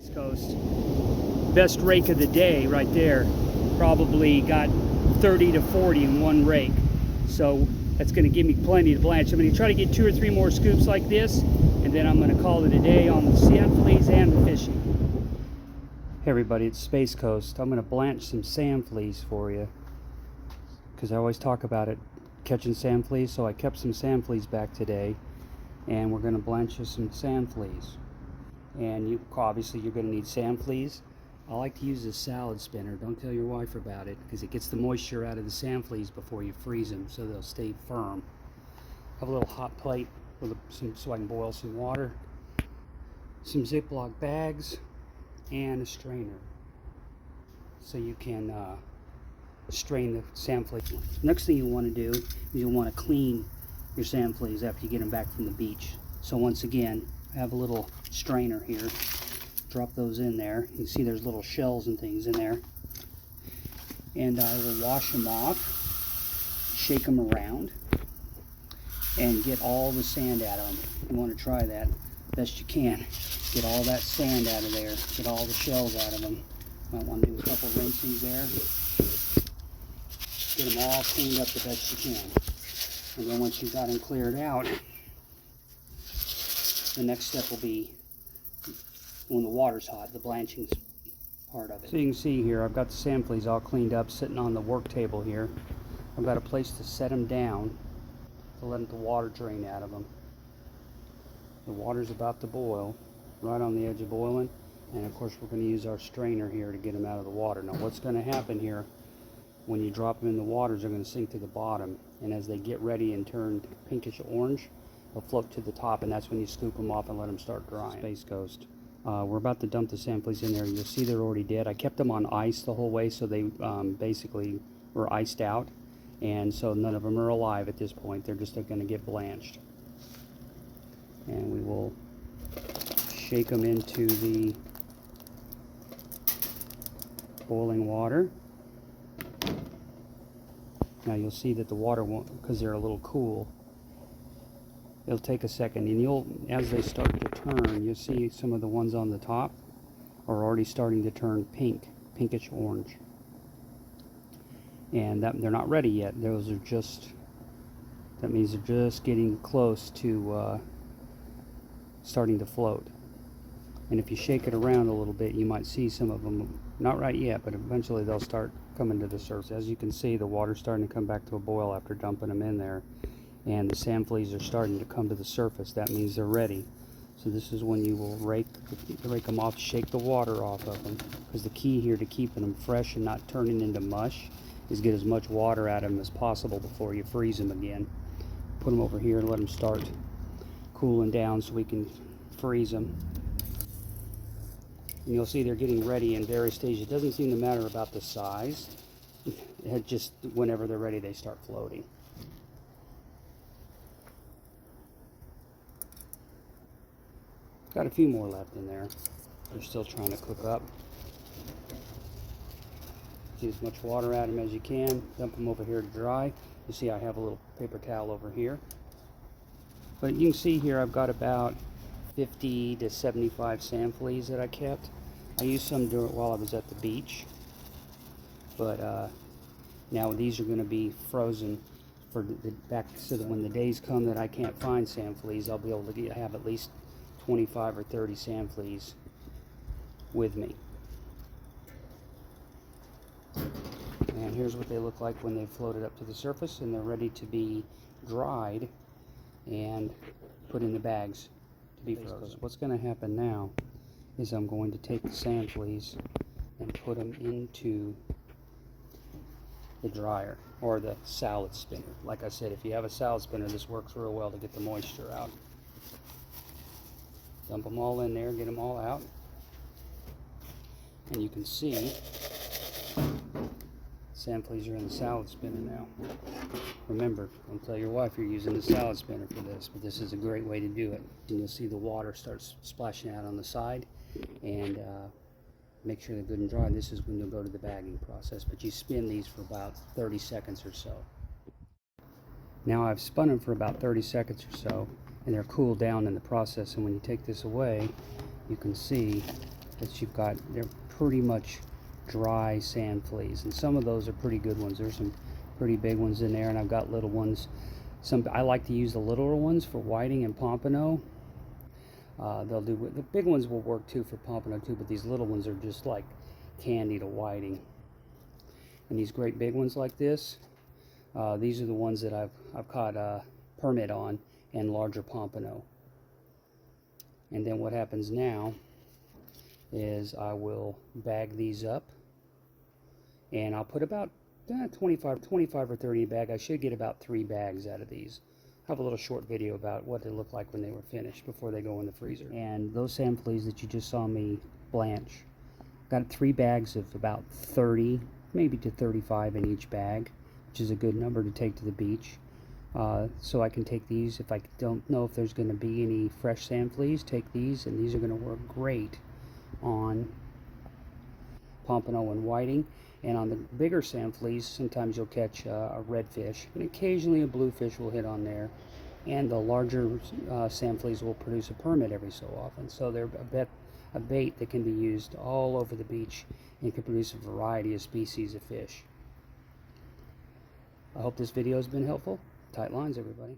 Space Coast. Best rake of the day right there. Probably got 30 to 40 in one rake. So that's going to give me plenty to blanch. I'm going to try to get 2 or 3 more scoops like this, and then I'm going to call it a day on the sand fleas and the fishing. Hey everybody, it's Space Coast. I'm going to blanch some sand fleas for you, because I always talk about it, catching sand fleas. So I kept some sand fleas back today, and we're going to blanch some sand fleas. And obviously you're going to need sand fleas. I like to use a salad spinner. Don't tell your wife about it, because it gets the moisture out of the sand fleas before you freeze them, so they'll stay firm. Have a little hot plate with so I can boil some water, some Ziploc bags, and a strainer, so you can strain the sand fleas. Next thing you want to do is you'll want to clean your sand fleas after you get them back from the beach. So once again, I have a little strainer here. Drop those in there. You can see there's little shells and things in there. And I will wash them off, shake them around, and get all the sand out of them. You want to try that best you can. Get all that sand out of there. Get all the shells out of them. Might want to do a couple rinsings there. Get them all cleaned up the best you can. And then once you've got them cleared out, the next step will be when the water's hot, the blanching part of it. So you can see here, I've got the sand fleas all cleaned up, sitting on the work table here. I've got a place to set them down to let the water drain out of them. The water's about to boil, right on the edge of boiling, and of course we're going to use our strainer here to get them out of the water. Now what's going to happen here, when you drop them in the waters, they're going to sink to the bottom, and as they get ready and turn pinkish orange, they'll float to the top, and that's when you scoop them off and let them start drying. Space Coast. We're about to dump the sand fleas in there. You'll see they're already dead. I kept them on ice the whole way, so they basically were iced out, and so none of them are alive at this point. They're just going to get blanched. And we will shake them into the boiling water. Now you'll see that the water won't, because they're a little cool, it'll take a second, and as they start to turn, you'll see some of the ones on the top are already starting to turn pinkish orange. And they're not ready yet. Those are that means they're just getting close to starting to float. And if you shake it around a little bit, you might see some of them, not right yet, but eventually they'll start coming to the surface. As you can see, the water's starting to come back to a boil after dumping them in there. And the sand fleas are starting to come to the surface. That means they're ready. So this is when you will rake them off, shake the water off of them, because the key here to keeping them fresh and not turning into mush is get as much water out of them as possible before you freeze them again. Put them over here and let them start cooling down so we can freeze them. And you'll see they're getting ready in various stages. It doesn't seem to matter about the size. It just, whenever they're ready, they start floating. Got a few more left in there. They're still trying to cook up. Get as much water out of them as you can. Dump them over here to dry. You see I have a little paper towel over here. But you can see here I've got about 50 to 75 sand fleas that I kept. I used some while I was at the beach. But now these are going to be frozen for back, so that when the days come that I can't find sand fleas, I'll be able to have at least 25 or 30 sand fleas with me. And here's what they look like when they've floated up to the surface and they're ready to be dried and put in the bags to be frozen. What's going to happen now is I'm going to take the sand fleas and put them into the dryer or the salad spinner. Like I said, if you have a salad spinner, this works real well to get the moisture out. Dump them all in there, get them all out. And you can see sand fleas are in the salad spinner now. Remember, don't tell your wife you're using the salad spinner for this, but this is a great way to do it. And you'll see the water starts splashing out on the side, and make sure they're good and dry. This is when you'll go to the bagging process, but you spin these for about 30 seconds or so. Now I've spun them for about 30 seconds or so, and they're cooled down in the process, and when you take this away, you can see that you've got. They're pretty much dry sand fleas, and some of those are pretty good ones. There's some pretty big ones in there, and I've got little ones. I like to use the littler ones for whiting and pompano. They'll do, the big ones will work too for pompano too, but these little ones are just like candy to whiting. And these great big ones like this, these are the ones that I've caught permit on, and larger pompano. And then what happens now is I will bag these up, and I'll put about 25 or 30 bag. I should get about 3 bags out of these. I have a little short video about what they look like when they were finished before they go in the freezer. And those sand fleas that you just saw me blanch, got 3 bags of about 30, maybe to 35 in each bag, which is a good number to take to the beach. So I can take these, if I don't know if there's going to be any fresh sand fleas, take these, and these are going to work great on pompano and whiting. And on the bigger sand fleas, sometimes you'll catch a redfish, and occasionally a bluefish will hit on there. And the larger sand fleas will produce a permit every so often. So they're a bait that can be used all over the beach and can produce a variety of species of fish. I hope this video has been helpful. Tight lines, everybody.